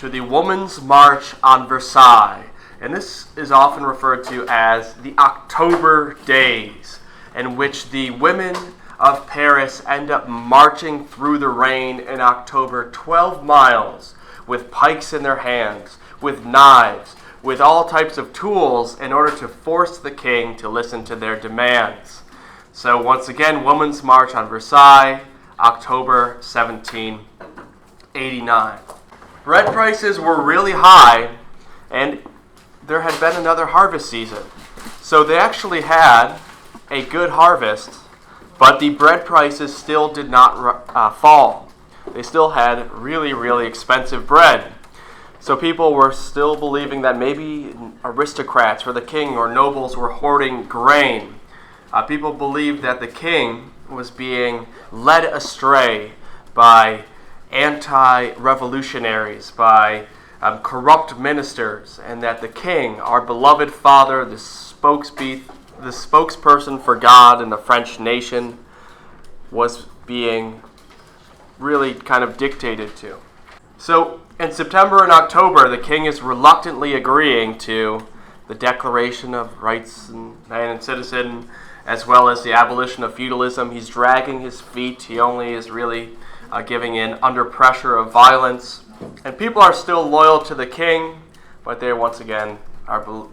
to the Women's March on Versailles. And this is often referred to as the October Days, in which the women of Paris end up marching through the rain in October 12 miles with pikes in their hands, with knives, with all types of tools in order to force the king to listen to their demands. So once again, Women's March on Versailles, October 1789. Bread prices were really high, and there had been another harvest season. So they actually had a good harvest, but the bread prices still did not fall. They still had really, really expensive bread. So people were still believing that maybe aristocrats or the king or nobles were hoarding grain. People believed that the king was being led astray by anti-revolutionaries, by corrupt ministers, and that the king, our beloved father, the spokesperson for God and the French nation, was being really kind of dictated to. So in September and October, the king is reluctantly agreeing to the Declaration of Rights of Man and Citizen, as well as the abolition of feudalism. He's dragging his feet. He only is really giving in under pressure of violence. And people are still loyal to the king, but they once again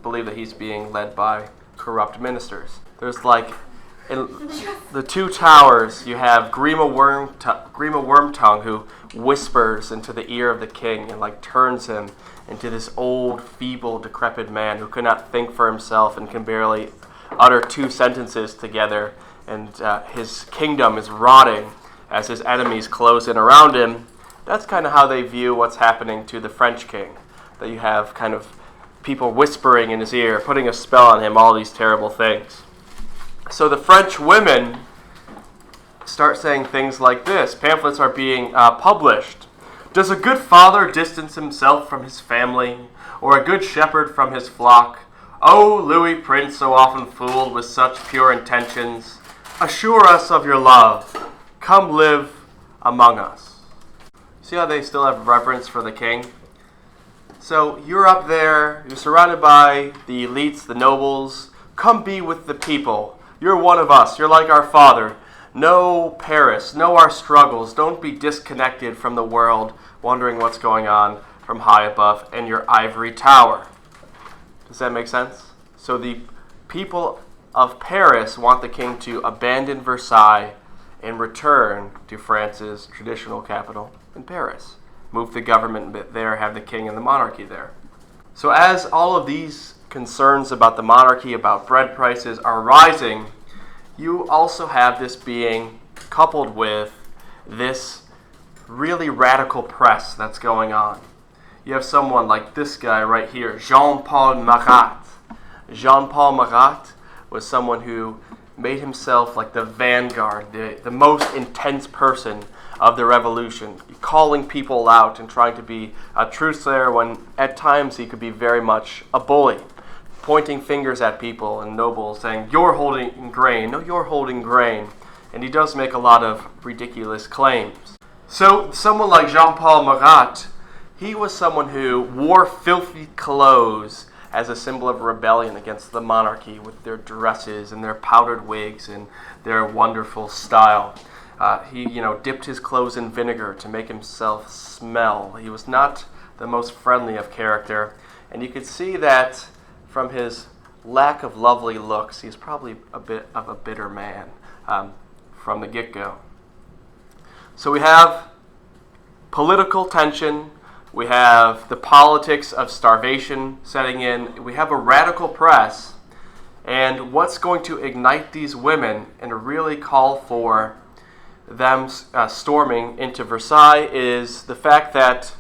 believe that he's being led by corrupt ministers. There's like, in the two towers, you have Grima Wormtongue, who whispers into the ear of the king and like turns him into this old, feeble, decrepit man who could not think for himself and can barely utter two sentences together, and his kingdom is rotting as his enemies close in around him. That's kind of how they view what's happening to the French king, that you have kind of people whispering in his ear, putting a spell on him, all these terrible things. So the French women start saying things like this. Pamphlets are being published. Does a good father distance himself from his family, or a good shepherd from his flock? O Louis Prince, so often fooled with such pure intentions, assure us of your love. Come live among us. See how they still have reverence for the king? So you're up there, you're surrounded by the elites, the nobles. Come be with the people. You're one of us. You're like our father. Know Paris. Know our struggles. Don't be disconnected from the world, wondering what's going on from high above in your ivory tower. Does that make sense? So the people of Paris want the king to abandon Versailles and return to France's traditional capital in Paris. Move the government there, have the king and the monarchy there. So as all of these concerns about the monarchy, about bread prices are rising, you also have this being coupled with this really radical press that's going on. You have someone like this guy right here, Jean-Paul Marat. Jean-Paul Marat was someone who made himself like the vanguard, the most intense person of the revolution, calling people out and trying to be a truth sayer when at times he could be very much a bully, pointing fingers at people and nobles saying, you're holding grain, no, you're holding grain. And he does make a lot of ridiculous claims. So someone like Jean-Paul Marat, he was someone who wore filthy clothes as a symbol of rebellion against the monarchy, with their dresses and their powdered wigs and their wonderful style. He dipped his clothes in vinegar to make himself smell. He was not the most friendly of character, and you could see that from his lack of lovely looks. He's probably a bit of a bitter man from the get-go. So we have political tension. We have the politics of starvation setting in. We have a radical press. And what's going to ignite these women and really call for them storming into Versailles is the fact that,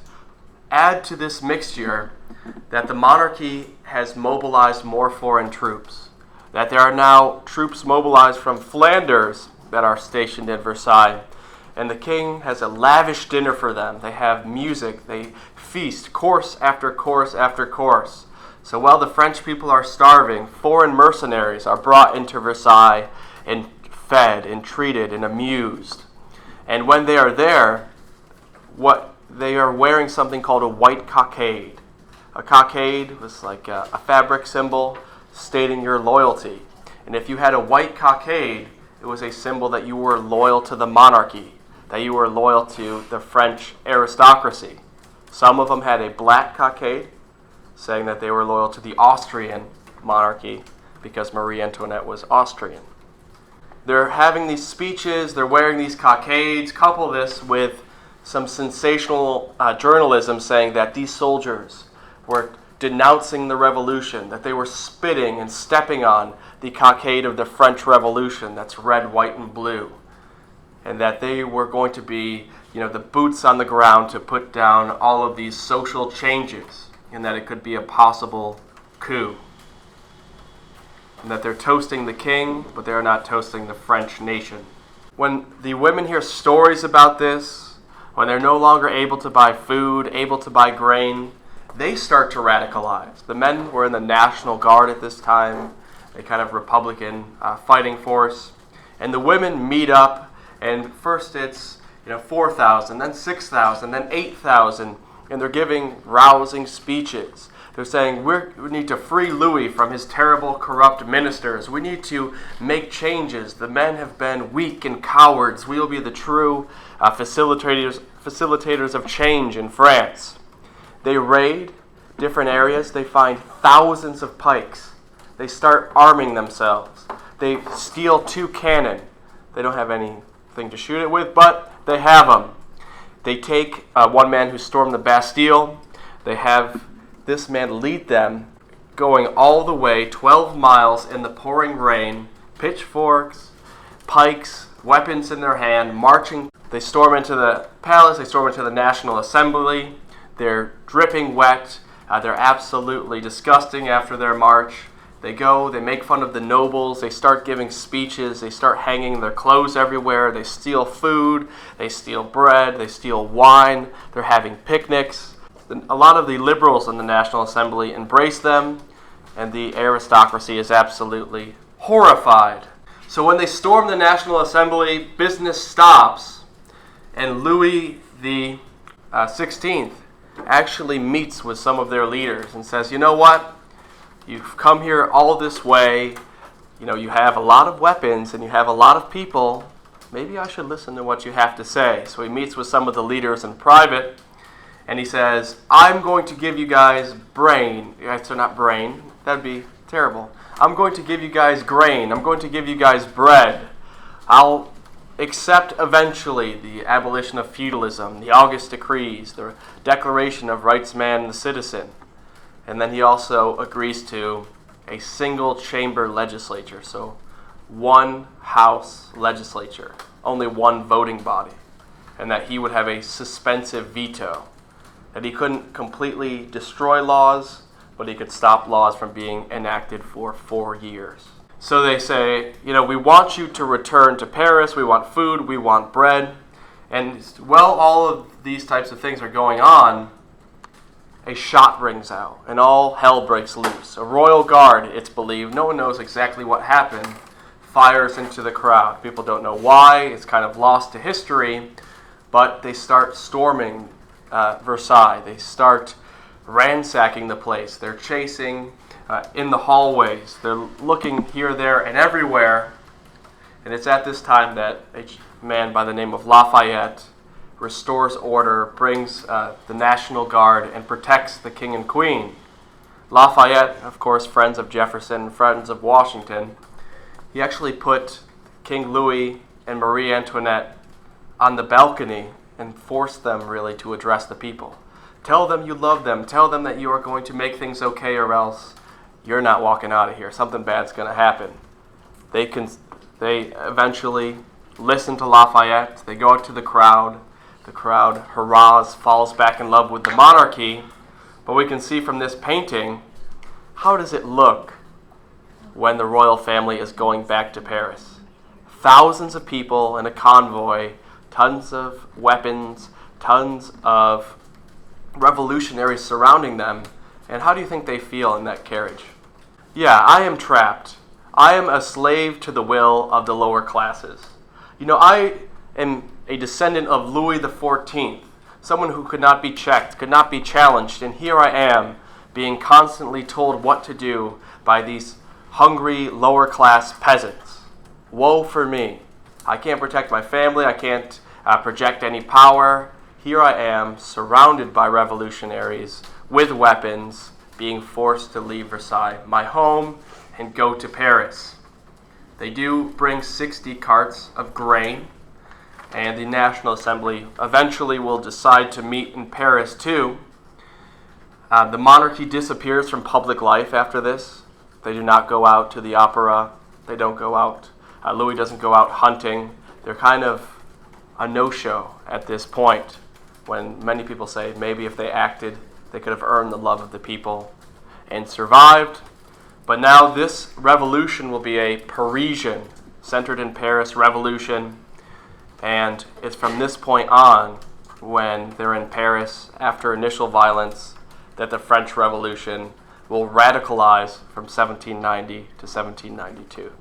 add to this mixture, that the monarchy has mobilized more foreign troops. That there are now troops mobilized from Flanders that are stationed at Versailles. And the king has a lavish dinner for them. They have music. They feast course after course after course. So while the French people are starving, foreign mercenaries are brought into Versailles and fed and treated and amused. And when they are there, what they are wearing something called a white cockade. A cockade was like a fabric symbol stating your loyalty. And if you had a white cockade, it was a symbol that you were loyal to the monarchy, that you were loyal to the French aristocracy. Some of them had a black cockade, saying that they were loyal to the Austrian monarchy because Marie Antoinette was Austrian. They're having these speeches, they're wearing these cockades. Couple this with some sensational journalism saying that these soldiers were denouncing the revolution, that they were spitting and stepping on the cockade of the French Revolution, that's red, white, and blue, and that they were going to be, the boots on the ground to put down all of these social changes, and that it could be a possible coup. And that they're toasting the king, but they're not toasting the French nation. When the women hear stories about this, when they're no longer able to buy food, able to buy grain, they start to radicalize. The men were in the National Guard at this time, a kind of Republican fighting force. And the women meet up, and first it's 4,000, then 6,000, then 8,000, and they're giving rousing speeches. They're saying, we need to free Louis from his terrible, corrupt ministers. We need to make changes. The men have been weak and cowards. We will be the true facilitators of change in France. They raid different areas. They find thousands of pikes. They start arming themselves. They steal 2 cannon. They don't have anything to shoot it with, but they have them. They take one man who stormed the Bastille. They have this man lead them, going all the way 12 miles in the pouring rain, pitchforks, pikes, weapons in their hand, marching. They storm into the palace, they storm into the National Assembly. They're dripping wet. They're absolutely disgusting after their march. They go, they make fun of the nobles, they start giving speeches, they start hanging their clothes everywhere, they steal food, they steal bread, they steal wine, they're having picnics. A lot of the liberals in the National Assembly embrace them, and the aristocracy is absolutely horrified. So when they storm the National Assembly, business stops, and Louis the 16th actually meets with some of their leaders and says, you know what? You've come here all this way. You have a lot of weapons and you have a lot of people. Maybe I should listen to what you have to say. So he meets with some of the leaders in private, and he says, I'm going to give you guys brain. So not brain. That'd be terrible. I'm going to give you guys grain. I'm going to give you guys bread. I'll accept eventually the abolition of feudalism, the August Decrees, the Declaration of Rights Man and the Citizen. And then he also agrees to a single chamber legislature, so one house legislature, only one voting body, and that he would have a suspensive veto, that he couldn't completely destroy laws, but he could stop laws from being enacted for 4 years. So they say, we want you to return to Paris, we want food, we want bread. And while all of these types of things are going on, a shot rings out, and all hell breaks loose. A royal guard, it's believed, no one knows exactly what happened, fires into the crowd. People don't know why, it's kind of lost to history, but they start storming Versailles. They start ransacking the place. They're chasing in the hallways. They're looking here, there, and everywhere. And it's at this time that a man by the name of Lafayette restores order, brings the National Guard, and protects the king and queen. Lafayette, of course, friends of Jefferson, friends of Washington, he actually put King Louis and Marie Antoinette on the balcony and forced them really to address the people. Tell them you love them. Tell them that you are going to make things okay, or else you're not walking out of here. Something bad's going to happen. They eventually listen to Lafayette. They go out to the crowd. The crowd hurrahs, falls back in love with the monarchy. But we can see from this painting, how does it look when the royal family is going back to Paris? Thousands of people in a convoy, tons of weapons, tons of revolutionaries surrounding them. And how do you think they feel in that carriage? Yeah, I am trapped. I am a slave to the will of the lower classes. I am a descendant of Louis the 14th. someone who could not be checked, could not be challenged, and here I am being constantly told what to do by these hungry, lower-class peasants. Woe for me. I can't protect my family, I can't project any power. Here I am, surrounded by revolutionaries, with weapons, being forced to leave Versailles, my home, and go to Paris. They do bring 60 carts of grain, and the National Assembly eventually will decide to meet in Paris too. The monarchy disappears from public life after this. They do not go out to the opera. They don't go out. Louis doesn't go out hunting. They're kind of a no-show at this point, when many people say maybe if they acted, they could have earned the love of the people and survived. But now this revolution will be a Parisian, centered in Paris revolution. And it's from this point on, when they're in Paris after initial violence, that the French Revolution will radicalize from 1790 to 1792.